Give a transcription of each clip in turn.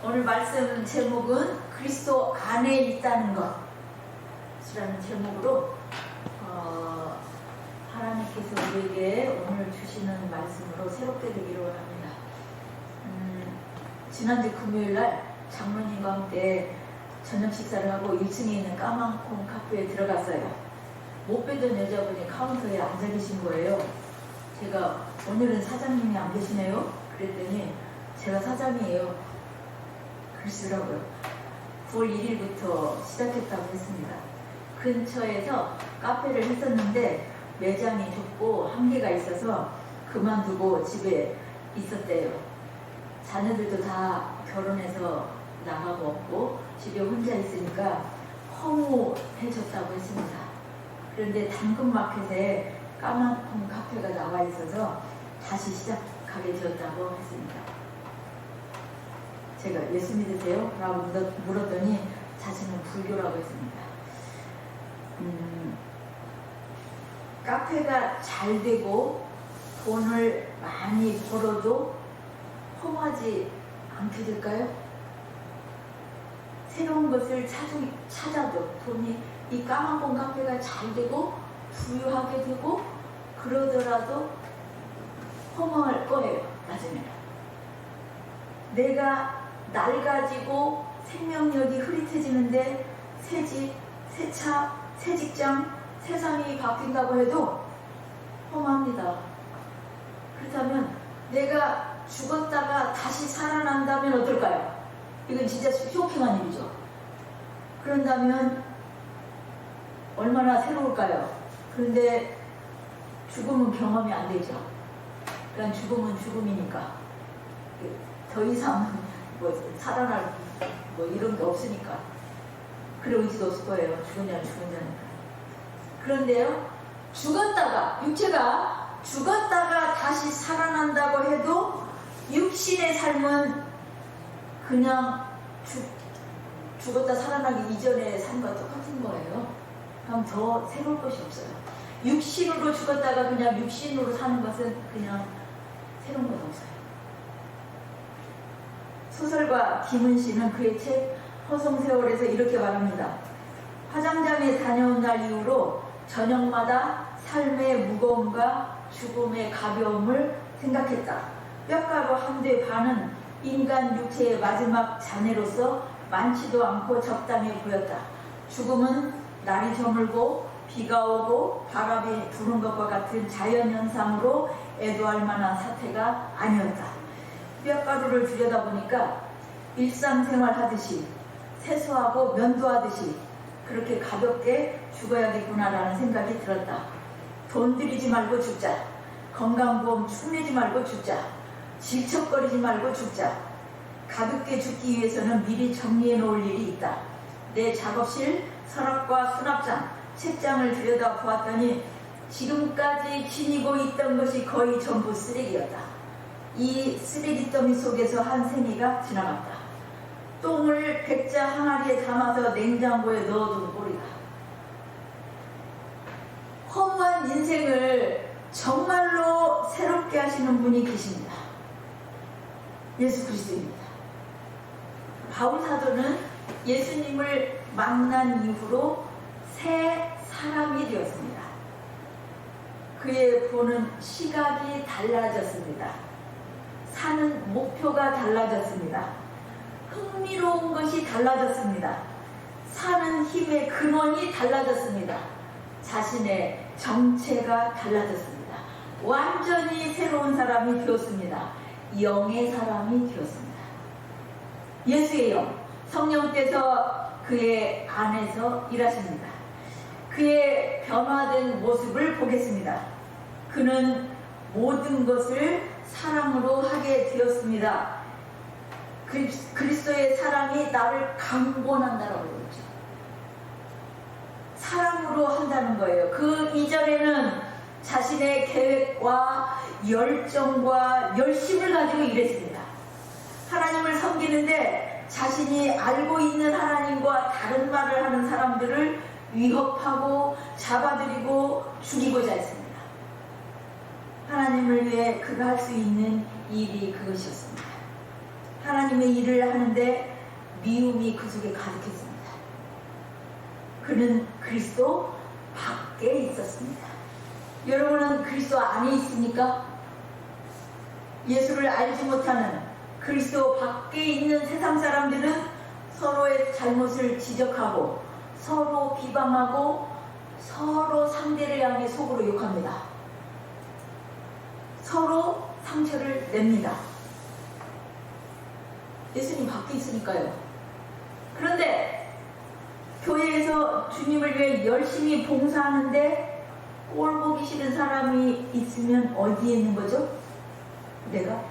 오늘 말씀 제목은 그리스도 안에 있다는 것이라는 제목으로 하나님께서 우리에게 오늘 주시는 말씀으로 새롭게 되기를 원합니다. 지난주 금요일날 장로님과 함께 저녁 식사를 하고 1층에 있는 까만콩 카페에 들어갔어요. 못 뵈던 여자분이 카운터에 앉아 계신 거예요. 제가 오늘은 사장님이 안 계시네요? 그랬더니 제가 사장이에요. 그러시더라고요. 9월 1일부터 시작했다고 했습니다. 근처에서 카페를 했었는데 매장이 좁고 한계가 있어서 그만두고 집에 있었대요. 자녀들도 다 결혼해서 나가고 없고 집에 혼자 있으니까 허무해졌다고 했습니다. 그런데 당근마켓에 까만콩 카페가 나와 있어서 다시 시작하게 되었다고 했습니다. 제가 예수 믿으세요? 라고 물었더니 자신은 불교라고 했습니다. 카페가 잘 되고 돈을 많이 벌어도 허무하지 않게 될까요? 새로운 것을 찾아도 돈이 이 까만콩 카페가 잘 되고 부유하게 되고 그러더라도 허무할 거예요. 나중에 내가 낡아지고 생명력이 흐릿해지는데 새 집, 새 차, 새 직장, 세상이 바뀐다고 해도 허무합니다. 그렇다면 내가 죽었다가 다시 살아난다면 어떨까요? 이건 진짜 쇼킹한 일이죠. 그런다면 얼마나 새로울까요? 그런데 죽음은 경험이 안 되죠. 그러니까 죽음은 죽음이니까 더 이상 살아날 이런 게 없으니까 그럴 의지도 없을 거예요. 죽었냐니까. 그런데요, 육체가 죽었다가 다시 살아난다고 해도 육신의 삶은 그냥 죽었다 살아나기 이전에 삶과 똑같은 거예요. 그럼 더 새로울 것이 없어요. 육신으로 죽었다가 그냥 육신으로 사는 것은 그냥 새로운 것 없어요. 소설가 김은씨는 그의 책 허송세월에서 이렇게 말합니다. 화장장에 다녀온 날 이후로 저녁마다 삶의 무거움과 죽음의 가벼움을 생각했다. 뼈가루 한 대 반은 인간 육체의 마지막 잔해로서 많지도 않고 적당해 보였다. 죽음은 날이 저물고 비가 오고 바람이 부는 것과 같은 자연현상으로 애도할 만한 사태가 아니었다. 뼈가루를 들여다보니까 일상생활 하듯이 세수하고 면도하듯이 그렇게 가볍게 죽어야겠구나라는 생각이 들었다. 돈 들이지 말고 죽자. 건강보험 축내지 말고 죽자. 질척거리지 말고 죽자. 가볍게 죽기 위해서는 미리 정리해 놓을 일이 있다. 내 작업실, 서랍과 수납장, 책장을 들여다보았더니 지금까지 지니고 있던 것이 거의 전부 쓰레기였다. 이 쓰레기더미 속에서 한 생이가 지나갔다. 똥을 백자 항아리에 담아서 냉장고에 넣어둔 꼴이다. 허무한 인생을 정말로 새롭게 하시는 분이 계십니다. 예수 그리스도입니다. 바울 사도는 예수님을 만난 이후로 새 사람이 되었습니다. 그의 보는 시각이 달라졌습니다. 사는 목표가 달라졌습니다. 흥미로운 것이 달라졌습니다. 사는 힘의 근원이 달라졌습니다. 자신의 정체가 달라졌습니다. 완전히 새로운 사람이 되었습니다. 영의 사람이 되었습니다. 예수의 영, 성령께서 그의 안에서 일하십니다. 그의 변화된 모습을 보겠습니다. 그는 모든 것을 사랑으로 하게 되었습니다. 그리스도의 사랑이 나를 강권한다라고 그러죠. 사랑으로 한다는 거예요. 그 이전에는 자신의 계획과 열정과 열심을 가지고 일했습니다. 하나님을 섬기는데 자신이 알고 있는 하나님과 다른 말을 하는 사람들을 위협하고 잡아들이고 죽이고자 했습니다. 하나님을 위해 그가 할 수 있는 일이 그것이었습니다. 하나님의 일을 하는데 미움이 그 속에 가득했습니다. 그는 그리스도 밖에 있었습니다. 여러분은 그리스도 안에 있습니까? 예수를 알지 못하는 그리스도 밖에 있는 세상 사람들은 서로의 잘못을 지적하고 서로 비방하고 서로 상대를 향해 속으로 욕합니다. 서로 상처를 냅니다. 예수님 밖에 있으니까요. 그런데 교회에서 주님을 위해 열심히 봉사하는데 꼴 보기 싫은 사람이 있으면 어디에 있는 거죠? 내가?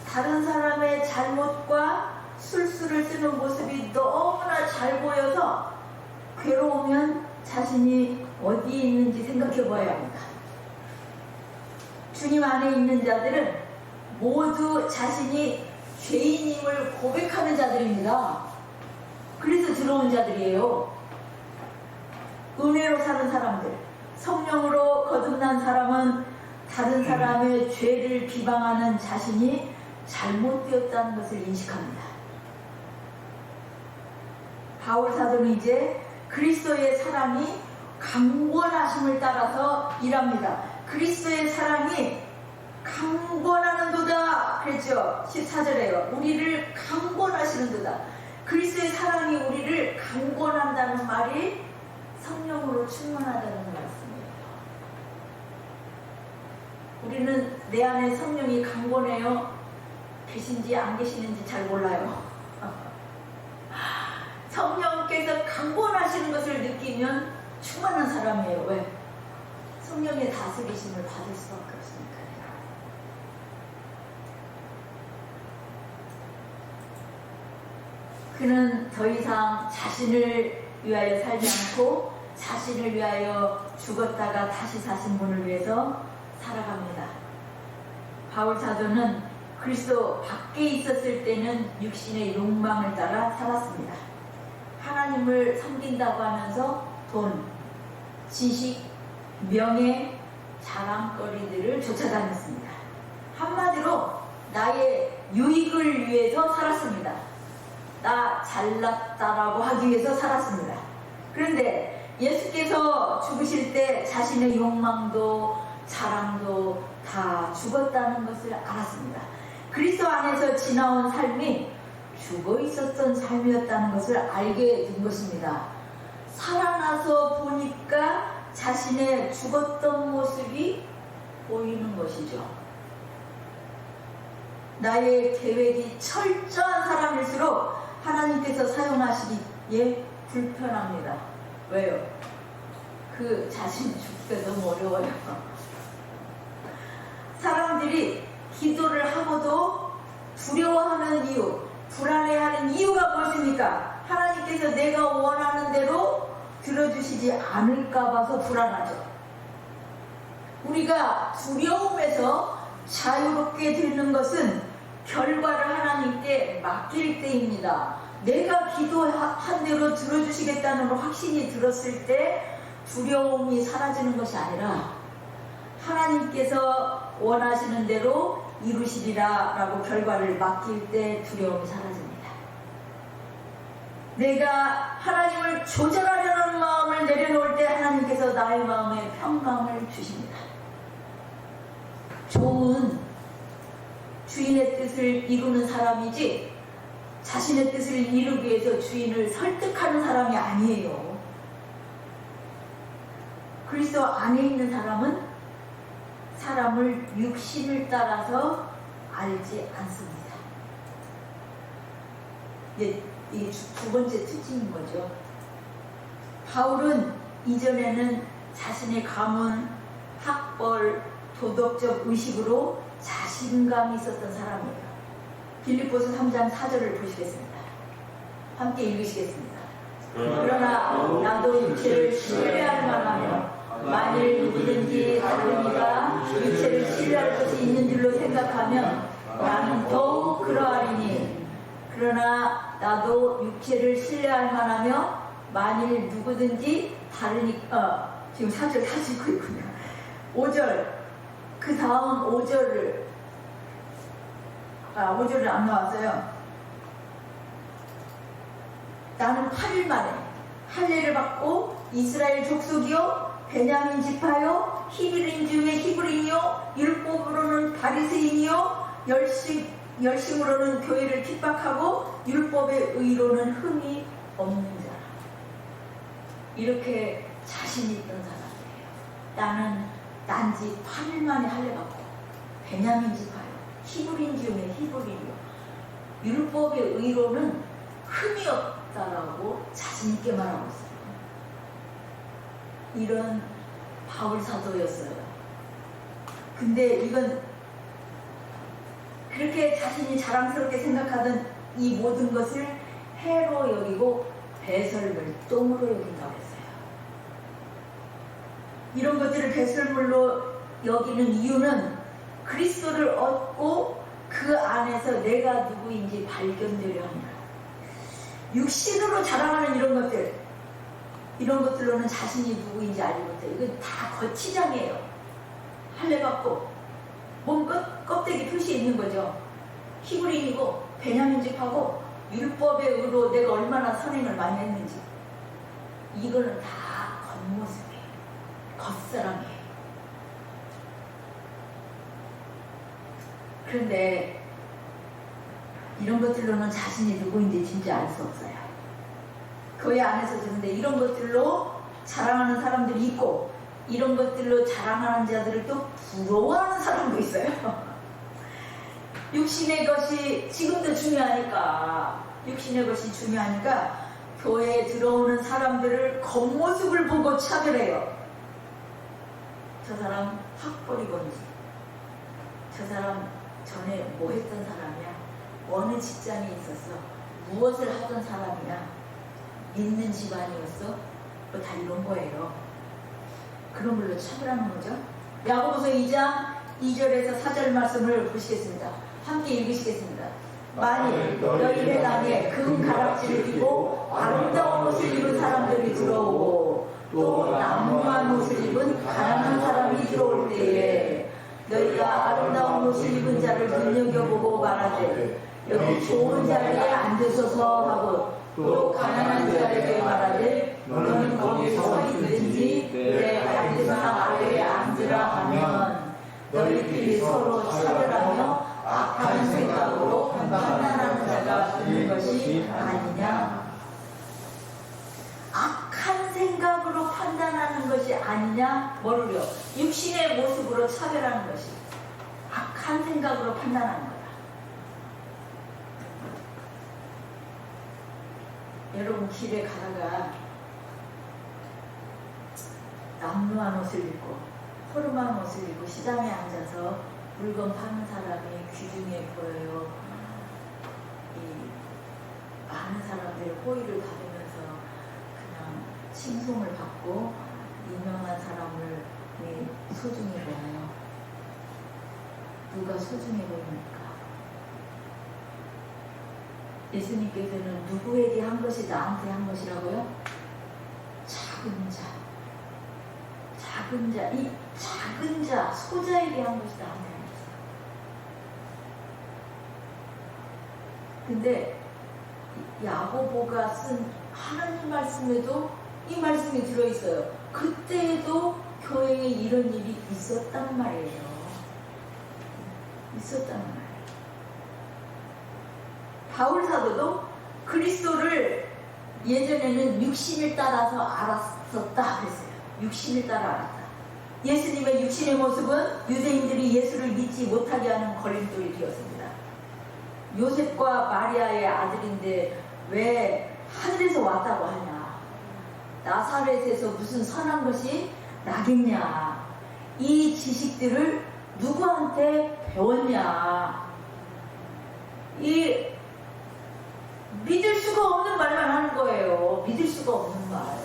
다른 사람의 잘못과 술수를 쓰는 모습이 너무나 잘 보여서 괴로우면 자신이 어디에 있는지 생각해 봐야 합니다. 주님 안에 있는 자들은 모두 자신이 죄인임을 고백하는 자들입니다. 그래서 들어온 자들이에요. 은혜로 사는 사람들, 성령으로 거듭난 사람은 다른 사람의 죄를 비방하는 자신이 잘못되었다는 것을 인식합니다. 바울 사도는 이제 그리스도의 사랑이 강권하심을 따라서 일합니다. 그리스도의 사랑이 강권하는도다 그랬죠. 14절에요. 우리를 강권하시는도다. 그리스도의 사랑이 우리를 강권한다는 말이 성령으로 충만하다는 말씀이에요. 우리는 내 안에 성령이 강권해요. 계신지 안 계시는지 잘 몰라요. 성령께서 강권하시는 것을 느끼면 충만한 사람이에요. 왜? 성령의 다스리심을 받을 수밖에 없으니까요. 그는 더 이상 자신을 위하여 살지 않고 자신을 위하여 죽었다가 다시 사신 분을 위해서 살아갑니다. 바울 사도는 그리스도 밖에 있었을 때는 육신의 욕망을 따라 살았습니다. 하나님을 섬긴다고 하면서 돈, 지식, 명예, 자랑거리들을 쫓아다녔습니다. 한마디로 나의 유익을 위해서 살았습니다. 나 잘났다라고 하기 위해서 살았습니다. 그런데 예수께서 죽으실 때 자신의 욕망도 자랑도 다 죽었다는 것을 알았습니다. 그리스도 안에서 지나온 삶이 죽어 있었던 삶이었다는 것을 알게 된 것입니다. 살아나서 보니까 자신의 죽었던 모습이 보이는 것이죠. 나의 계획이 철저한 사람일수록 하나님께서 사용하시기에 불편합니다. 왜요? 그 자신이 죽기가 너무 어려워요. 사람들이 기도를 하고도 두려워하는 이유, 불안해하는 이유가 무엇입니까? 하나님께서 내가 원하는 대로 들어주시지 않을까 봐서 불안하죠. 우리가 두려움에서 자유롭게 되는 것은 결과를 하나님께 맡길 때입니다. 내가 기도한 대로 들어주시겠다는 확신이 들었을 때 두려움이 사라지는 것이 아니라 하나님께서 원하시는 대로 이루시리라 라고 결과를 맡길 때 두려움이 사라집니다. 내가 하나님을 조절하려는 마음을 내려놓을 때 하나님께서 나의 마음에 평강을 주십니다. 종은 주인의 뜻을 이루는 사람이지 자신의 뜻을 이루기 위해서 주인을 설득하는 사람이 아니에요. 그리스도 안에 있는 사람은 사람을 육신을 따라서 알지 않습니다. 이게 두 번째 특징인 거죠. 바울은 이전에는 자신의 가문, 학벌, 도덕적 의식으로 자신감이 있었던 사람이에요. 빌립보서 3장 4절을 보시겠습니다. 함께 읽으시겠습니다. 그러나 나도 육체를 신뢰할 만하며 만일 누구든지 다른 이가 육체를 신뢰할 것이 있는 줄로 생각하면 나는 더욱 그러하리니 그러나 나도 육체를 신뢰할 만하며 만일 누구든지 다르니까 지금 4절 다시 읽고 있군요. 5절 그 다음 5절을 5절은 안 나왔어요. 나는 8일 만에 할례를 받고 이스라엘 족속이요 베냐민 지파요 히브리인 중에 히브리인이요 율법으로는 바리새인이요 열심으로는 교회를 핍박하고 율법의 의로는 흠이 없는 자라. 이렇게 자신 있던 사람이에요. 나는 난지 8일 만에 할례 받고 베냐민 지파요 히브리인 중에 히브리인이요 율법의 의로는 흠이 없다라고 자신 있게 말하고 있어요. 이런 바울 사도였어요. 근데 이건 그렇게 자신이 자랑스럽게 생각하던 이 모든 것을 해로 여기고 배설물똥으로 여긴다고 했어요. 이런 것들을 배설물로 여기는 이유는 그리스도를 얻고 그 안에서 내가 누구인지 발견되려 합니다. 육신으로 자랑하는 이런 것들로는 자신이 누구인지 알지 못해요. 이건 다 거치장이에요. 할례 받고 몸 껍데기 표시 있는 거죠. 히브리인이고 베냐민 집하고 율법의 의로 내가 얼마나 선행을 많이 했는지. 이거는 다 겉모습이에요. 겉사람이에요. 그런데 이런 것들로는 자신이 누구인지 진짜 알 수 없어요. 교회 안에서도 근데 이런 것들로 자랑하는 사람들이 있고 이런 것들로 자랑하는 자들을 또 부러워하는 사람도 있어요. 육신의 것이 지금도 중요하니까 교회에 들어오는 사람들을 겉모습을 보고 차별해요. 저 사람 학벌이건지 저 사람 전에 뭐 했던 사람이야, 어느 직장에 있었어, 무엇을 하던 사람이야, 믿는 집안이었어, 뭐 다 이런 거예요. 그런 걸로 차별하는 거죠. 야고보서 2장 2절에서 4절 말씀을 보시겠습니다. 함께 읽으시겠습니다. 만일 너희 회당에 금 가락지를 띠고 아름다운 옷을 입은 사람들이 들어오고 또 남루한 옷을 입은 가난한 사람이 들어올 때에 너희가 아름다운 옷을 입은 자를 눈여겨보고 말하되 여기 좋은 자리에 앉으소서 하고 또 가난한 자에게 말하되 너는 거기 서 있든지 내 발등 아래에 앉으라 하면 너희들이 서로 차별하며 악한 생각으로 판단하는 자가 되는 것이 아니냐. 악한 생각으로 판단하는 것이 아니냐. 뭐를요? 육신의 모습으로 차별하는 것이 악한 생각으로 판단하는 거다. 여러분 길에 가다가 남루한 옷을 입고 허름한 옷을 입고 시장에 앉아서 물건 파는 사람이 귀중해 보여요. 이 많은 사람들의 호의를 받으면서 그냥 칭송을 받고 유명한 사람을 소중히 보여요. 누가 소중해 보입니까? 예수님께서는 누구에게 한 것이 나한테 한 것이라고요? 이 작은 자, 소자에게 한 것이 나한테 한 것이다. 근데 야고보가 쓴 하나님 말씀에도 이 말씀이 들어있어요. 그때에도 교회에 이런 일이 있었단 말이에요. 있었단 말이에요. 바울 사도도 그리스도를 예전에는 육신을 따라서 알았었다 그랬어요. 육신을 따라 알았다. 예수님의 육신의 모습은 유대인들이 예수를 믿지 못하게 하는 걸림돌이 되었습니다. 요셉과 마리아의 아들인데 왜 하늘에서 왔다고 하냐, 나사렛에서 무슨 선한 것이 나겠냐, 이 지식들을 누구한테 배웠냐, 이 믿을 수가 없는 말만 하는 거예요. 믿을 수가 없는 말.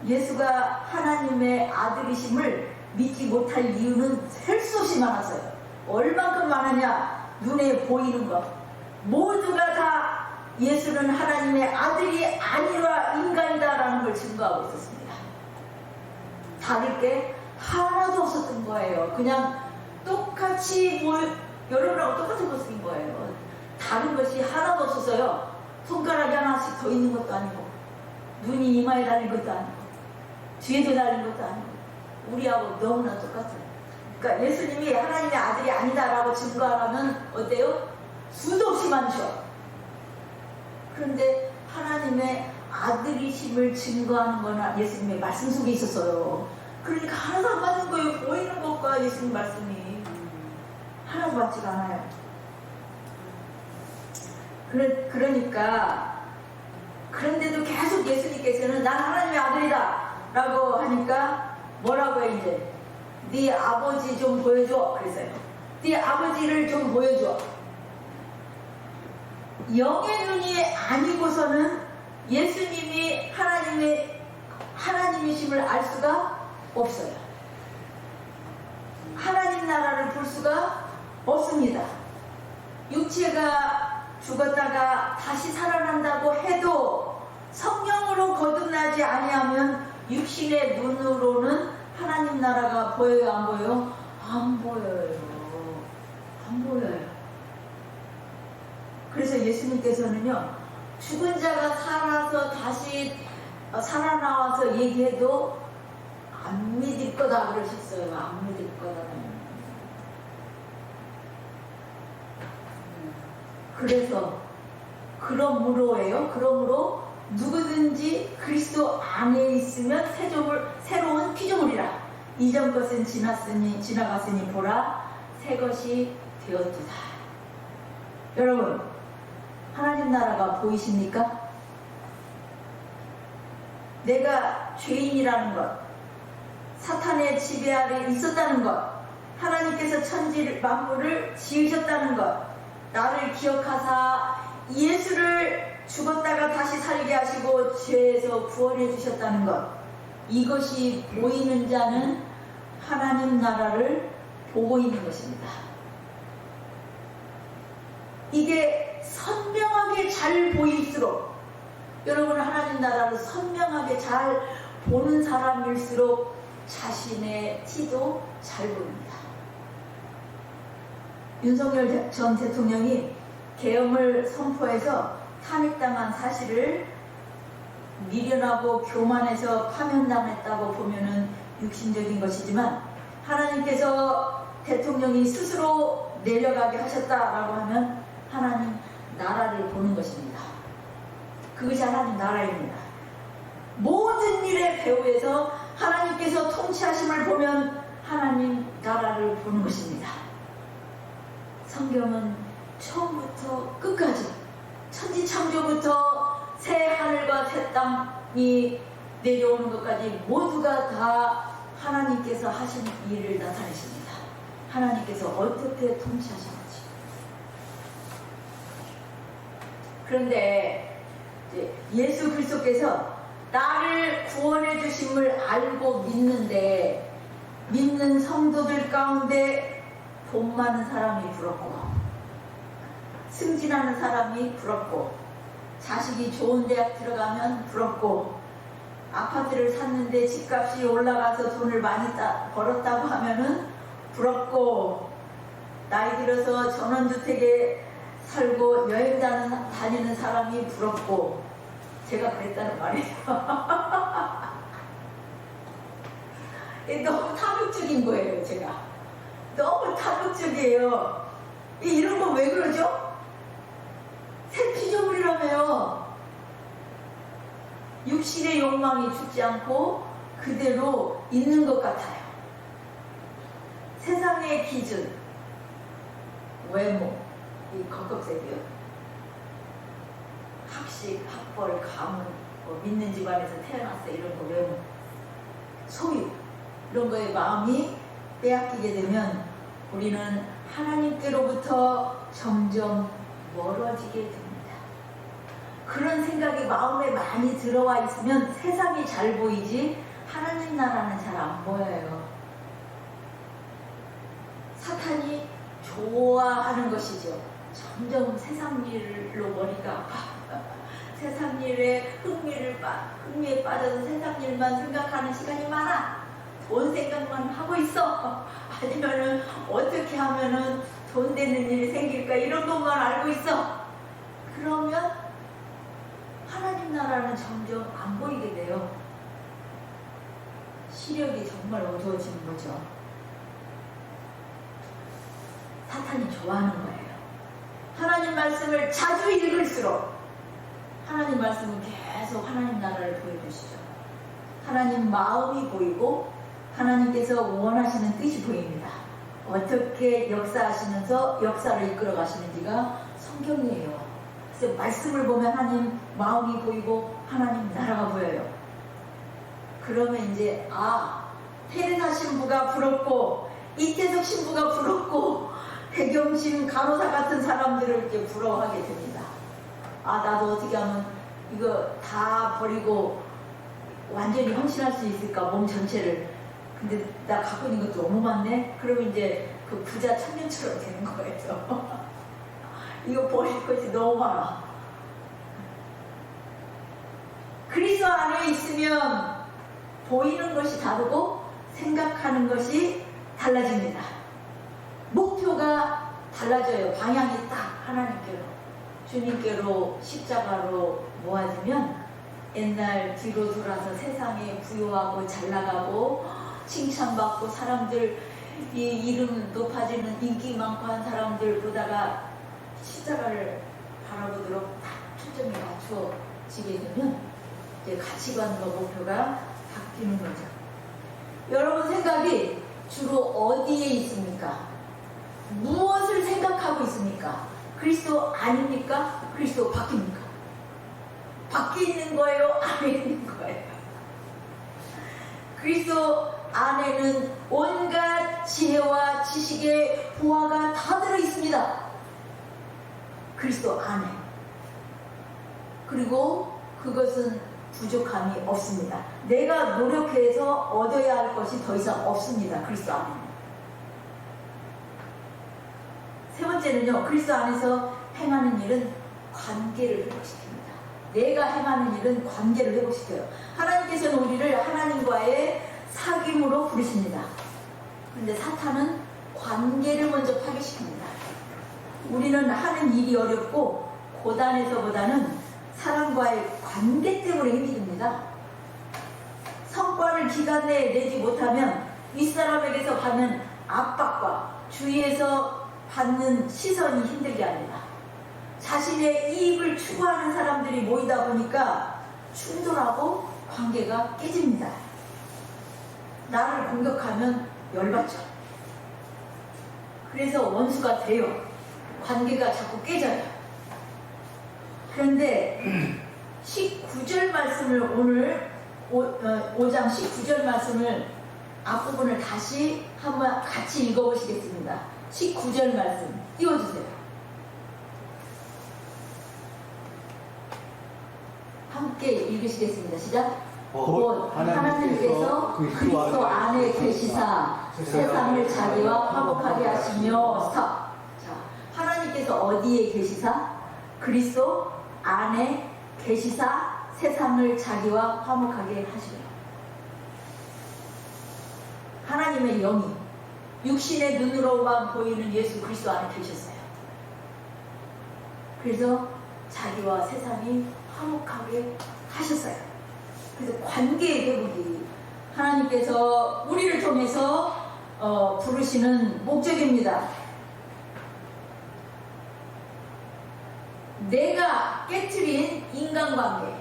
예수가 하나님의 아들이심을 믿지 못할 이유는 셀 수 없이 많았어요. 얼만큼 많으냐, 눈에 보이는 것. 모두가 다 예수는 하나님의 아들이 아니라 인간이다라는 걸 증거하고 있었습니다. 다를 게 하나도 없었던 거예요. 그냥 똑같이 여러분하고 똑같은 모습인 거예요. 다른 것이 하나도 없어서요. 손가락이 하나씩 더 있는 것도 아니고, 눈이 이마에 달린 것도 아니고, 뒤에도 달린 것도 아니고, 우리하고 너무나 똑같아요. 그러니까 예수님이 하나님의 아들이 아니다라고 증거하라면 어때요? 수도 없이 많죠. 그런데 하나님의 아들이심을 증거하는 거나 예수님의 말씀 속에 있었어요. 그러니까 하나도 안 맞는 거예요. 보이는 것과 예수님 말씀이 하나도 맞지가 않아요. 그러니까 그런데도 계속 예수님께서는 난 하나님의 아들이다 라고 하니까 뭐라고 해 이제? 네 아버지 좀 보여줘. 그랬어요. 네 아버지를 좀 보여줘. 영의 눈이 아니고서는 예수님이 하나님이심을 알 수가 없어요. 하나님 나라를 볼 수가 없습니다. 육체가 죽었다가 다시 살아난다고 해도 성령으로 거듭나지 아니하면 육신의 눈으로는 하나님 나라가 보여요, 안 보여요? 안 보여요. 안 보여요. 그래서 예수님께서는요, 죽은 자가 살아서 다시 살아나와서 얘기해도 안 믿을 거다 그러셨어요. 안 믿을 거다. 그래서 그러므로 누구든지 그리스도 안에 있으면 새로운 피조물이라. 이전 것은 지나갔으니 보라 새 것이 되었도다. 여러분, 하나님 나라가 보이십니까? 내가 죄인이라는 것, 사탄의 지배 아래 있었다는 것, 하나님께서 천지 만물을 지으셨다는 것, 나를 기억하사 예수를 죽었다가 다시 살게 하시고 죄에서 구원해 주셨다는 것, 이것이 보이는 자는 하나님 나라를 보고 있는 것입니다. 이게 선명하게 잘 보일수록, 여러분은 하나님 나라를 선명하게 잘 보는 사람일수록 자신의 티도 잘 보입니다. 윤석열 전 대통령이 계엄을 선포해서 탄핵당한 사실을 미련하고 교만해서 파면당했다고 보면은 육신적인 것이지만, 하나님께서 대통령이 스스로 내려가게 하셨다라고 하면 하나님 나라를 보는 것입니다. 그것이 하나님 나라입니다. 모든 일의 배후에서 하나님께서 통치하심을 보면 하나님 나라를 보는 것입니다. 성경은 처음부터 끝까지, 천지창조부터 새 하늘과 새 땅이 내려오는 것까지 모두가 다 하나님께서 하신 일을 나타내십니다. 하나님께서 어떻게 통치하셨는지. 그런데 예수 그리스도께서 나를 구원해 주심을 알고 믿는데, 믿는 성도들 가운데 돈 많은 사람이 부럽고, 승진하는 사람이 부럽고, 자식이 좋은 대학 들어가면 부럽고, 아파트를 샀는데 집값이 올라가서 돈을 많이 벌었다고 하면은 부럽고, 나이 들어서 전원주택에 살고 여행 다니는 사람이 부럽고, 제가 그랬다는 말이에요. 너무 탐욕적인 거예요, 제가. 너무 탐욕적이에요. 이런 거 왜 그러죠? 새 피조물이라며요. 육신의 욕망이 죽지 않고 그대로 있는 것 같아요. 세상의 기준, 외모, 이 겉껍색이요. 학식, 학벌, 가문, 믿는 집안에서 태어났어, 이런 거 외모, 소유, 이런 거에 마음이 빼앗기게 되면 우리는 하나님께로부터 점점 멀어지게 됩니다. 그런 생각이 마음에 많이 들어와 있으면 세상이 잘 보이지 하나님 나라는 잘 안 보여요. 사탄이 좋아하는 것이죠. 점점 세상 일로 머리가 아파. 세상 일에 흥미에 빠져서 세상 일만 생각하는 시간이 많아. 돈 생각만 하고 있어. 아니면은 어떻게 하면은 돈 되는 일이 생길까 이런 것만 알고 있어. 그러면 하나님 나라는 점점 안 보이게 돼요. 시력이 정말 어두워지는 거죠. 사탄이 좋아하는 거예요. 하나님 말씀을 자주 읽을수록 하나님 말씀은 계속 하나님 나라를 보여주시죠. 하나님 마음이 보이고 하나님께서 원하시는 뜻이 보입니다. 어떻게 역사하시면서 역사를 이끌어 가시는지가 성경이에요. 그래서 말씀을 보면 하나님 마음이 보이고 하나님 나라가 보여요. 그러면 이제 테레사 신부가 부럽고 이태석 신부가 부럽고 백영신 간호사 같은 사람들을 이렇게 부러워하게 됩니다. 나도 어떻게 하면 이거 다 버리고 완전히 헌신할 수 있을까, 몸 전체를. 근데 나 갖고 있는 것도 너무 많네? 그러면 이제 그 부자 청년처럼 되는 거예요. 이거 버릴 것이 너무 많아. 그리스도 안에 있으면 보이는 것이 다르고 생각하는 것이 달라집니다. 목표가 달라져요. 방향이 딱 하나님께로, 주님께로, 십자가로 모아지면 옛날 뒤로 돌아서 세상에 부유하고 잘나가고 칭찬받고 사람들 이 이름 높아지는 인기 많고 한 사람들 보다가 십자가를 바라보도록 딱 초점이 맞춰지게 되면 이제 가치관과 목표가 바뀌는 거죠. 여러분 생각이 주로 어디에 있습니까? 무엇을 생각하고 있습니까? 그리스도 아닙니까? 그리스도 바뀝니까? 밖에 있는 거예요? 안에 있는 거예요? 그리스도 안에는 온갖 지혜와 지식의 보화가 다 들어있습니다. 그리스도 안에. 그리고 그것은 부족함이 없습니다. 내가 노력해서 얻어야 할 것이 더 이상 없습니다. 그리스도 안에는. 세 번째는요, 그리스도 안에서 행하는 일은 관계를 회복시킵니다. 내가 행하는 일은 관계를 회복시켜요. 하나님께서는 우리를 하나님과의 사귐으로 부르십니다. 그런데 사탄은 관계를 먼저 파괴시킵니다. 우리는 하는 일이 어렵고 고단해서보다는 사람과의 관계 때문에 힘이 듭니다. 성과를 기간 내에 내지 못하면 윗사람에게서 받는 압박과 주위에서 받는 시선이 힘들게 합니다. 자신의 이익을 추구하는 사람들이 모이다 보니까 충돌하고 관계가 깨집니다. 나를 공격하면 열받죠. 그래서 원수가 돼요. 관계가 자꾸 깨져요. 그런데 19절 말씀을 오늘 5장 19절 말씀을 앞부분을 다시 한번 같이 읽어보시겠습니다. 19절 말씀 띄워주세요. 함께 읽으시겠습니다. 시작. 곧 하나님께서 그리스도 안에 계시사 세상을 자기와 화목하게 하시며 자, 하나님께서 어디에 계시사? 그리스도 안에 계시사 세상을 자기와 화목하게 하시며. 하나님의 영이 육신의 눈으로만 보이는 예수 그리스도 안에 계셨어요. 그래서 자기와 세상이 화목하게 하셨어요. 그래서 관계의 회복이 하나님께서 우리를 통해서 부르시는 목적입니다. 내가 깨트린 인간관계,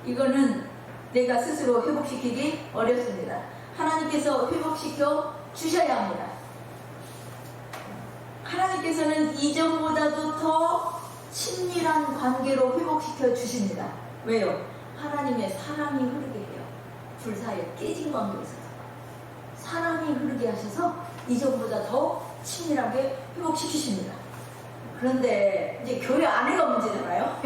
이거는 내가 스스로 회복시키기 어렵습니다. 하나님께서 회복시켜 주셔야 합니다. 하나님께서는 이전보다도 더 친밀한 관계로 회복시켜 주십니다. 왜요? 하나님의 사랑이 흐르게 해요. 둘 사이에 깨진 관계에 있어서 사랑이 흐르게 하셔서 이전보다 더 친밀하게 회복시키십니다. 그런데 이제 교회 안에가 문제잖아요.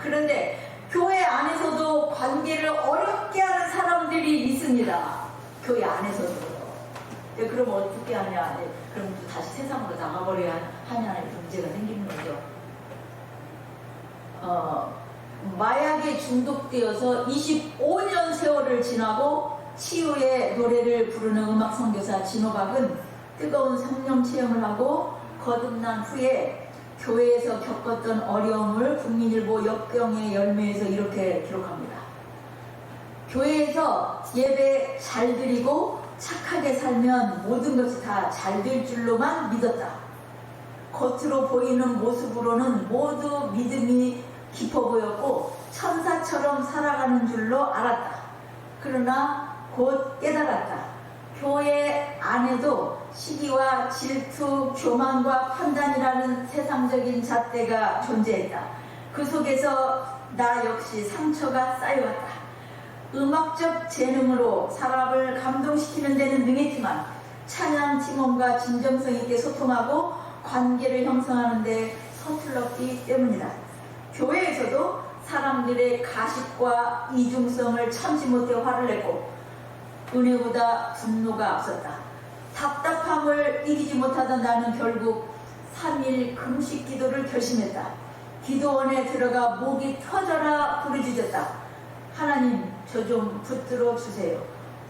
그런데 교회 안에서도 관계를 어렵게 하는 사람들이 있습니다. 교회 안에서도. 그럼 어떻게 하냐? 그럼 또 다시 세상으로 나가버려야 하냐는 문제가 생기는 거죠. 마약에 중독되어서 25년 세월을 지나고 치유의 노래를 부르는 음악 선교사 진호박은 뜨거운 성령 체험을 하고 거듭난 후에 교회에서 겪었던 어려움을 국민일보 역경의 열매에서 이렇게 기록합니다. 교회에서 예배 잘 드리고 착하게 살면 모든 것이 다 잘 될 줄로만 믿었다. 겉으로 보이는 모습으로는 모두 믿음이 깊어 보였고 천사처럼 살아가는 줄로 알았다. 그러나 곧 깨달았다. 교회 안에도 시기와 질투, 교만과 판단이라는 세상적인 잣대가 존재했다. 그 속에서 나 역시 상처가 쌓여왔다. 음악적 재능으로 사람을 감동시키는 데는 능했지만 찬양 팀원과 진정성 있게 소통하고 관계를 형성하는 데 서툴렀기 때문이다. 교회에서도 사람들의 가십과 이중성을 참지 못해 화를 냈고 은혜보다 분노가 앞섰다. 답답함을 이기지 못하던 나는 결국 3일 금식 기도를 결심했다. 기도원에 들어가 목이 터져라 부르짖었다. 하나님, 저 좀 붙들어 주세요.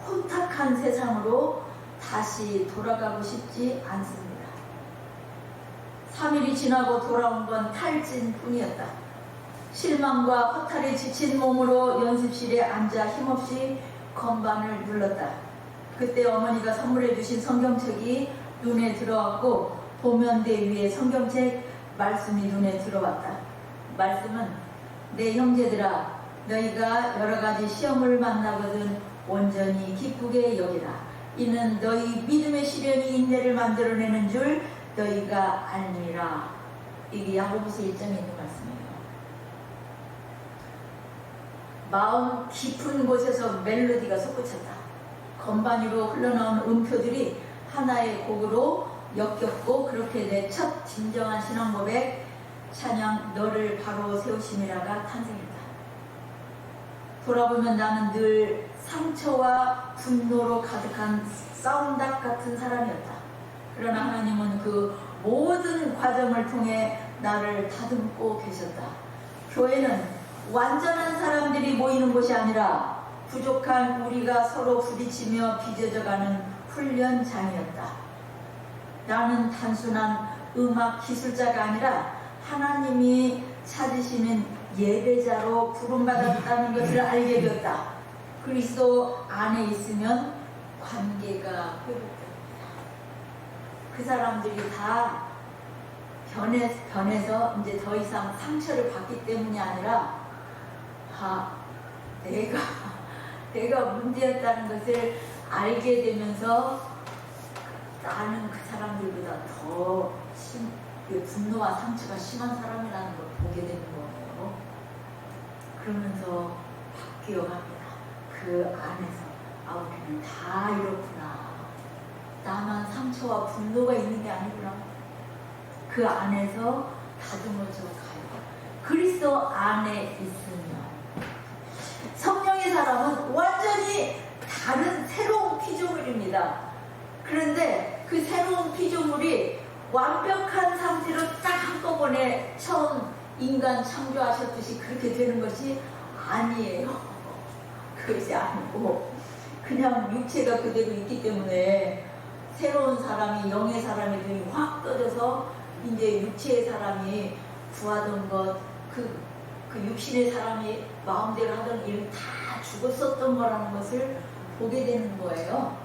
혼탁한 세상으로 다시 돌아가고 싶지 않습니다. 3일이 지나고 돌아온 건 탈진뿐이었다. 실망과 허탈에 지친 몸으로 연습실에 앉아 힘없이 건반을 눌렀다. 그때 어머니가 선물해 주신 성경책이 눈에 들어왔고 보면대 위에 성경책 말씀이 눈에 들어왔다. 말씀은 내 형제들아, 너희가 여러 가지 시험을 만나거든 온전히 기쁘게 여기라. 이는 너희 믿음의 시련이 인내를 만들어내는 줄 너희가 알니라. 이게 야고보서 1장에 있는 말씀이에요. 마음 깊은 곳에서 멜로디가 솟구쳤다. 건반 위로 흘러나온 음표들이 하나의 곡으로 엮였고 그렇게 내 첫 진정한 신앙 고백 찬양 너를 바로 세우심이라가 탄생했다. 돌아보면 나는 늘 상처와 분노로 가득한 싸움닭 같은 사람이었다. 그러나 하나님은 그 모든 과정을 통해 나를 다듬고 계셨다. 교회는 완전한 사람들이 모이는 곳이 아니라 부족한 우리가 서로 부딪히며 빚어져가는 훈련장이었다. 나는 단순한 음악 기술자가 아니라 하나님이 찾으시는 예배자로 부름받았다는 것을 알게 되었다. 그리스도 안에 있으면 관계가 회복됩니다. 그 사람들이 다 변해서 이제 더 이상 상처를 받기 때문이 아니라 내가 문제였다는 것을 알게 되면서 나는 그 사람들보다 더 분노와 상처가 심한 사람이라는 걸 보게 되는 거예요. 그러면서 바뀌어갑니다. 그 안에서 우리는 다 이렇구나. 나만 상처와 분노가 있는 게 아니구나. 그 안에서 다듬어져 가요. 그리스도 안에 있으면 성령의 사람은 완전히 다른 새로운 피조물입니다. 그런데 그 새로운 피조물이 완벽한 상태로 딱 한꺼번에 처음 인간 창조하셨듯이 그렇게 되는 것이 아니에요. 그것이 아니고 그냥 육체가 그대로 있기 때문에 새로운 사람이 영의 사람이 눈이 확 떠져서 이제 육체의 사람이 구하던 것, 그 육신의 사람이 마음대로 하던 일은 다 죽었었던 거라는 것을 보게 되는 거예요.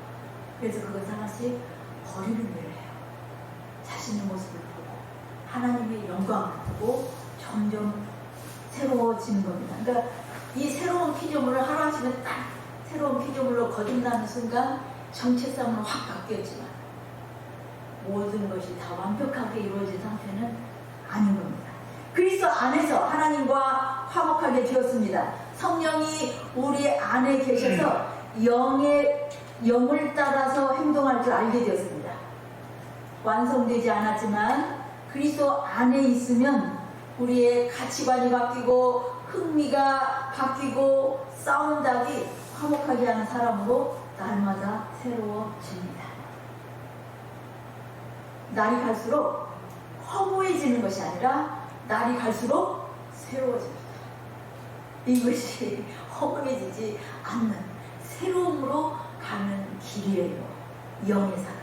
그래서 그것을 하나씩 버리는 일을 해요. 자신의 모습을 보고 하나님의 영광을 보고 점점 새로워지는 겁니다. 그러니까 이 새로운 피조물을 하루아침에 딱 새로운 피조물로 거듭나는 순간 정체성은 확 바뀌었지만 모든 것이 다 완벽하게 이루어진 상태는 아닌 겁니다. 그리스도 안에서 하나님과 화목하게 되었습니다. 성령이 우리 안에 계셔서 영을 따라서 행동할 줄 알게 되었습니다. 완성되지 않았지만 그리스도 안에 있으면 우리의 가치관이 바뀌고 흥미가 바뀌고 싸움닭이 화목하게 하는 사람으로 날마다 새로워집니다. 날이 갈수록 허무해지는 것이 아니라 날이 갈수록 새로워집니다. 이것이 허무해지지 않는 새로움으로 가는 길이에요. 영의 사람,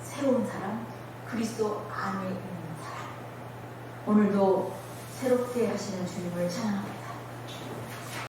새로운 사람, 그리스도 안에 있는 사람. 오늘도 새롭게 하시는 주님을 찬양합니다.